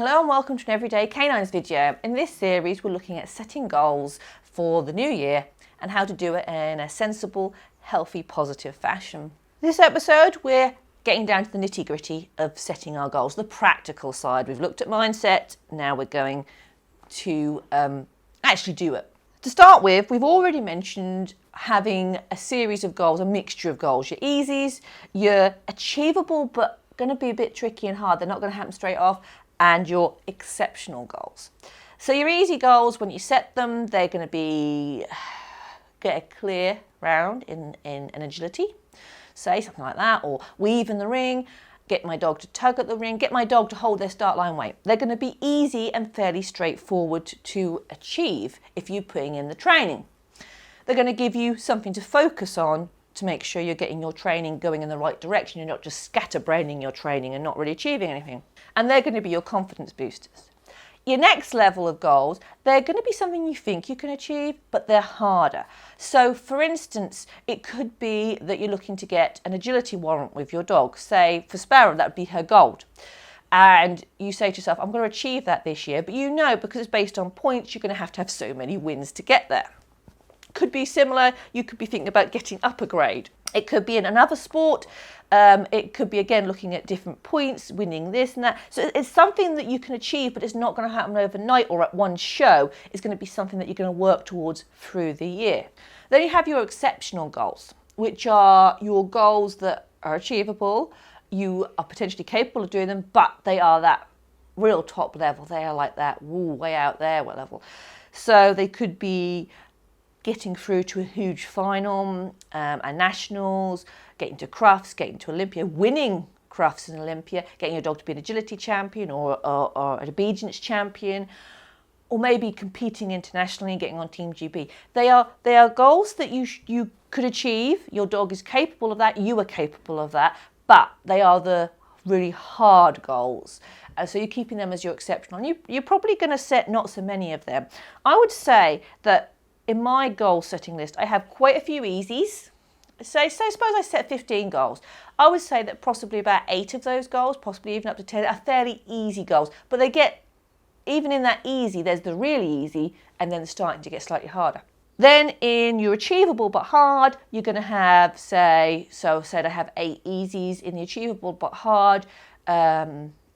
Hello and welcome to an Everyday Canines video. In this series we're looking at setting goals for the new year and how to do it in a sensible, healthy, positive fashion. This episode we're getting down to the nitty-gritty of setting our goals, the practical side. We've looked at mindset, now we're going to actually do it. To start with, we've already mentioned having a series of goals, a mixture of goals. Your easies, your achievable but going to be a bit tricky and hard, they're not going to happen straight off, and your exceptional goals. So your easy goals, when you set them, they're going to be get a clear round in an agility, say something like that, or weave in the ring, get my dog to tug at the ring, get my dog to hold their start line weight. They're going to be easy and fairly straightforward to achieve if you're putting in the training. They're going to give you something to focus on to make sure you're getting your training going in the right direction. You're not just scatterbraining your training and not really achieving anything. And they're going to be your confidence boosters. Your next level of goals, they're going to be something you think you can achieve, but they're harder. So for instance, it could be that you're looking to get an agility warrant with your dog. Say for Sparrow, that would be her gold. And you say to yourself, I'm going to achieve that this year, but you know, because it's based on points, you're going to have so many wins to get there. Could be similar, you could be thinking about getting up a grade. It could be in another sport. It could be, again, looking at different points, winning this and that. So it's something that you can achieve, but it's not going to happen overnight or at one show. It's going to be something that you're going to work towards through the year. Then you have your exceptional goals, which are your goals that are achievable. You are potentially capable of doing them, but they are that real top level. They are like that, way out there level. So they could be getting through to a huge final, and nationals, getting to Crufts, getting to Olympia, winning Crufts and Olympia, getting your dog to be an agility champion or an obedience champion, or maybe competing internationally and getting on Team GB. They are goals that you could achieve. Your dog is capable of that. You are capable of that. But they are the really hard goals. So you're keeping them as your exceptional. And you're probably going to set not so many of them. I would say that in my goal setting list, I have quite a few easies. So suppose I set 15 goals. I would say that possibly about 8 of those goals, possibly even up to 10, are fairly easy goals. But they get, even in that easy, there's the really easy, and then starting to get slightly harder. Then in your achievable but hard, you're going to have, say I have 8 easies in the achievable but hard.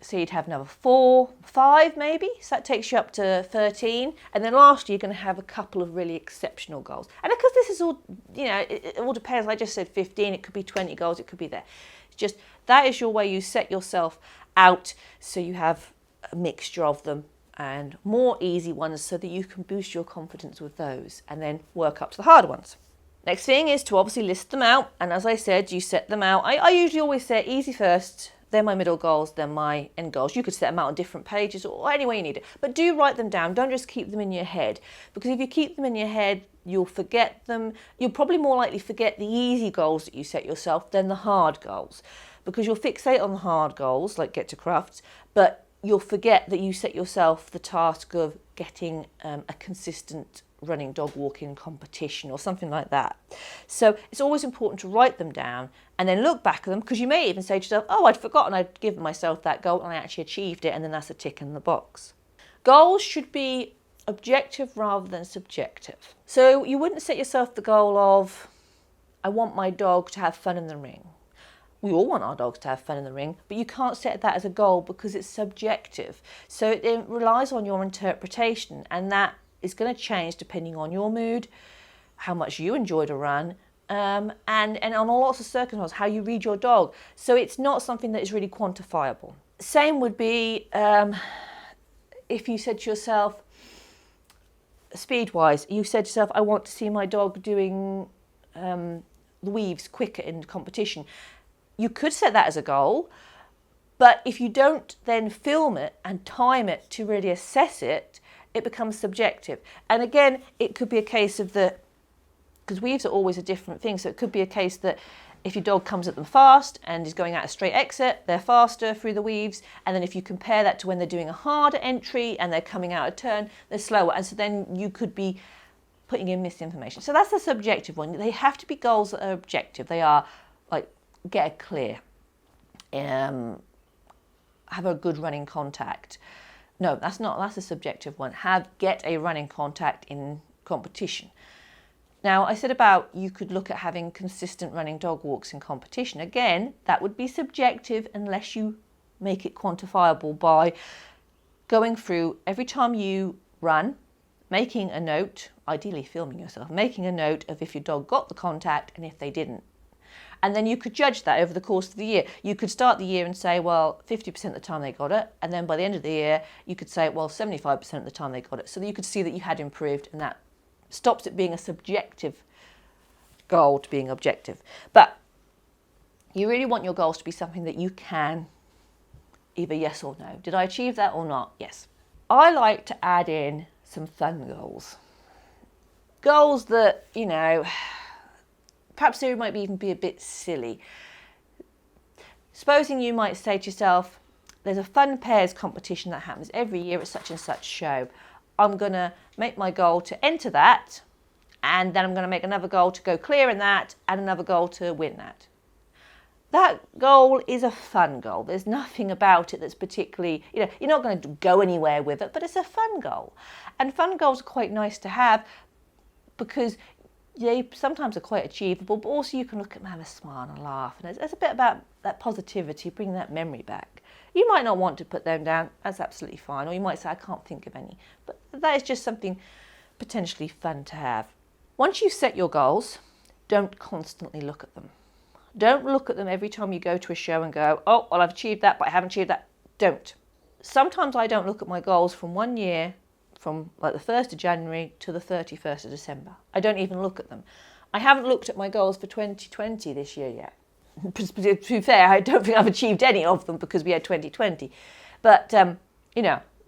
So you'd have another 4, 5 maybe, so that takes you up to 13. And then lastly, you're going to have a couple of really exceptional goals. And because this is all, it all depends. I just said 15, it could be 20 goals, it could be there. It's just, that is your way you set yourself out so you have a mixture of them and more easy ones so that you can boost your confidence with those and then work up to the harder ones. Next thing is to obviously list them out. And as I said, you set them out. I usually always say easy first, then my middle goals, then my end goals. You could set them out on different pages or any way you need it. But do write them down. Don't just keep them in your head. Because if you keep them in your head, you'll forget them. You'll probably more likely forget the easy goals that you set yourself than the hard goals. Because you'll fixate on the hard goals, like get to Crufts, but you'll forget that you set yourself the task of getting a consistent running dog walking competition or something like that. So it's always important to write them down and then look back at them, because you may even say to yourself, oh, I'd forgotten I'd given myself that goal and I actually achieved it, and then that's a tick in the box. Goals should be objective rather than subjective. So you wouldn't set yourself the goal of, I want my dog to have fun in the ring. We all want our dogs to have fun in the ring, but you can't set that as a goal because it's subjective. So it relies on your interpretation, and that is going to change depending on your mood, how much you enjoy to run, and on lots of circumstances, how you read your dog. So it's not something that is really quantifiable. Same would be if you said to yourself, speed-wise, you said to yourself, I want to see my dog doing the weaves quicker in competition. You could set that as a goal, but if you don't then film it and time it to really assess it, it becomes subjective. And again, it could be a case of because weaves are always a different thing, so it could be a case that if your dog comes at them fast and is going out a straight exit, they're faster through the weaves. And then if you compare that to when they're doing a harder entry and they're coming out a turn, they're slower. And so then you could be putting in misinformation. So that's the subjective one. They have to be goals that are objective. They are like, get a clear, have a good running contact, No, that's not. That's a subjective one. Get a running contact in competition. Now, I said about you could look at having consistent running dog walks in competition. Again, that would be subjective unless you make it quantifiable by going through every time you run, making a note, ideally filming yourself, making a note of if your dog got the contact and if they didn't. And then you could judge that over the course of the year. You could start the year and say, well, 50% of the time they got it. And then by the end of the year, you could say, well, 75% of the time they got it. So that you could see that you had improved, and that stops it being a subjective goal to being objective. But you really want your goals to be something that you can either yes or no. Did I achieve that or not? Yes. I like to add in some fun goals. Goals that, perhaps they might even be a bit silly. Supposing you might say to yourself, there's a fun pairs competition that happens every year at such and such show. I'm going to make my goal to enter that, and then I'm going to make another goal to go clear in that, and another goal to win that. That goal is a fun goal. There's nothing about it that's particularly, you're not going to go anywhere with it, but it's a fun goal. And fun goals are quite nice to have because they sometimes are quite achievable, but also you can look at them, have a smile and a laugh. And there's a bit about that positivity, bringing that memory back. You might not want to put them down, that's absolutely fine. Or you might say, I can't think of any. But that is just something potentially fun to have. Once you've set your goals, don't constantly look at them. Don't look at them every time you go to a show and go, oh, well, I've achieved that, but I haven't achieved that. Don't. Sometimes I don't look at my goals from one year, from like the 1st of January to the 31st of December. I don't even look at them. I haven't looked at my goals for 2020 this year yet. To be fair, I don't think I've achieved any of them because we had 2020. But,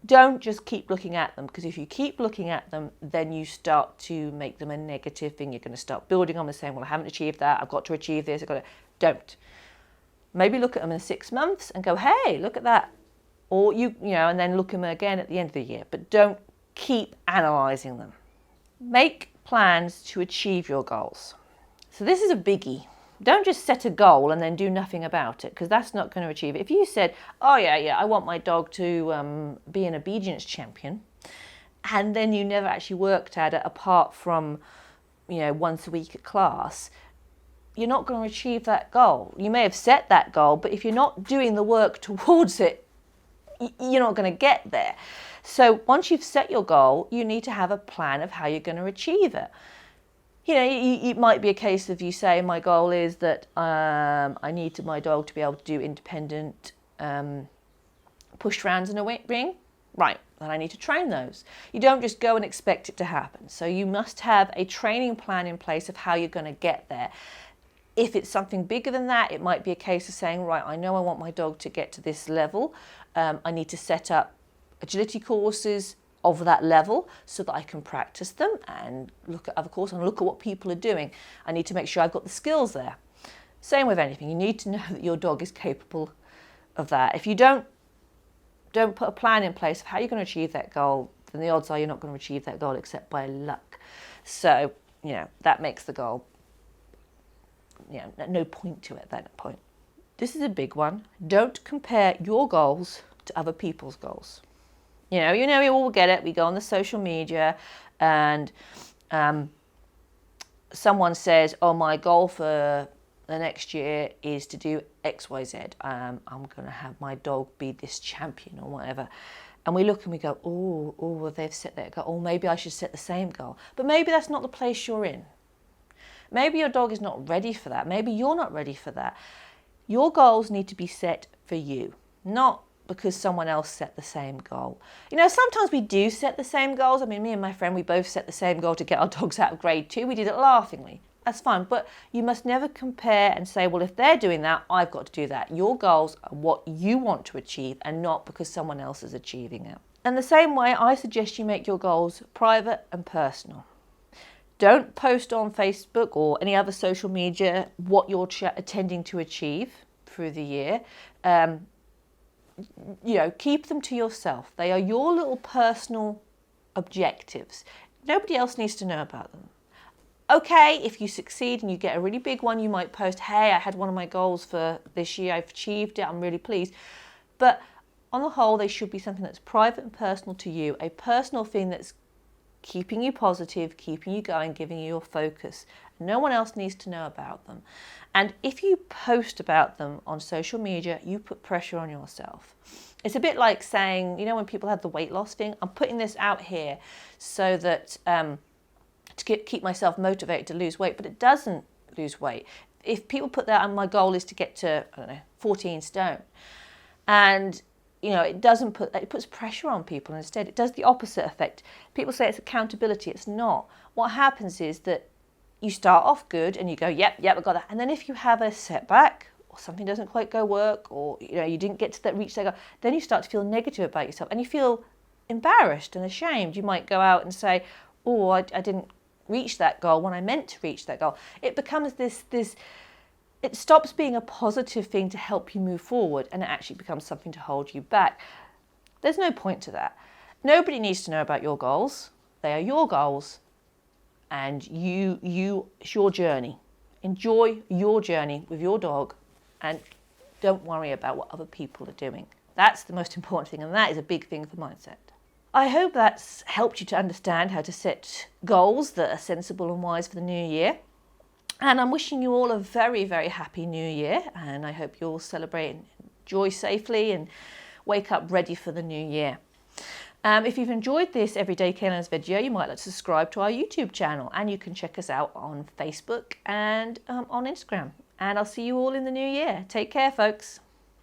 don't just keep looking at them, because if you keep looking at them, then you start to make them a negative thing. You're going to start building on and saying, well, I haven't achieved that. I've got to achieve this. Don't. Maybe look at them in 6 months and go, hey, look at that. Or, and then look at them again at the end of the year. But don't keep analysing them. Make plans to achieve your goals. So this is a biggie. Don't just set a goal and then do nothing about it, because that's not going to achieve it. If you said, oh yeah, I want my dog to be an obedience champion, and then you never actually worked at it apart from, once a week at class, you're not going to achieve that goal. You may have set that goal, but if you're not doing the work towards it, you're not going to get there. So once you've set your goal, you need to have a plan of how you're going to achieve it. It might be a case of you say, my goal is that I need my dog to be able to do independent push rounds in a ring. Right, then I need to train those. You don't just go and expect it to happen. So you must have a training plan in place of how you're going to get there. If it's something bigger than that, it might be a case of saying, right, I know I want my dog to get to this level. I need to set up agility courses of that level so that I can practice them and look at other courses and look at what people are doing. I need to make sure I've got the skills there. Same with anything. You need to know that your dog is capable of that. If you don't put a plan in place of how you're going to achieve that goal, then the odds are you're not going to achieve that goal except by luck. So, that makes the goal, no point to it at that point. This is a big one. Don't compare your goals to other people's goals. We all get it. We go on the social media and someone says, oh, my goal for the next year is to do X, Y, Z. I'm going to have my dog be this champion or whatever. And we look and we go, well, they've set that goal. Or maybe I should set the same goal. But maybe that's not the place you're in. Maybe your dog is not ready for that. Maybe you're not ready for that. Your goals need to be set for you, not because someone else set the same goal. Sometimes we do set the same goals. I mean, me and my friend, we both set the same goal to get our dogs out of grade 2. We did it laughingly. That's fine. But you must never compare and say, well, if they're doing that, I've got to do that. Your goals are what you want to achieve and not because someone else is achieving it. And the same way, I suggest you make your goals private and personal. Don't post on Facebook or any other social media what you're intending to achieve through the year. Keep them to yourself. They are your little personal objectives. Nobody else needs to know about them. Okay, if you succeed and you get a really big one, you might post, hey, I had one of my goals for this year. I've achieved it. I'm really pleased. But on the whole, they should be something that's private and personal to you, a personal thing that's keeping you positive, keeping you going, giving you your focus. No one else needs to know about them. And if you post about them on social media, you put pressure on yourself. It's a bit like saying, you know, when people have the weight loss thing, I'm putting this out here so that to keep myself motivated to lose weight, but it doesn't lose weight. If people put that, and my goal is to get to, 14 stone, and it puts pressure on people. Instead, it does the opposite effect. People say it's accountability. It's not. What happens is that you start off good and you go, yep, I got that. And then if you have a setback or something doesn't quite go work, or you didn't get to reach that goal, then you start to feel negative about yourself and you feel embarrassed and ashamed. You might go out and say, oh, I didn't reach that goal when I meant to reach that goal. It becomes this. It stops being a positive thing to help you move forward, and it actually becomes something to hold you back. There's no point to that. Nobody needs to know about your goals. They are your goals, and it's your journey. Enjoy your journey with your dog, and don't worry about what other people are doing. That's the most important thing, and that is a big thing for mindset. I hope that's helped you to understand how to set goals that are sensible and wise for the new year. And I'm wishing you all a very, very happy new year, and I hope you all celebrate and enjoy safely and wake up ready for the new year. If you've enjoyed this Everyday Canines video, you might like to subscribe to our YouTube channel, and you can check us out on Facebook and on Instagram. And I'll see you all in the new year. Take care, folks.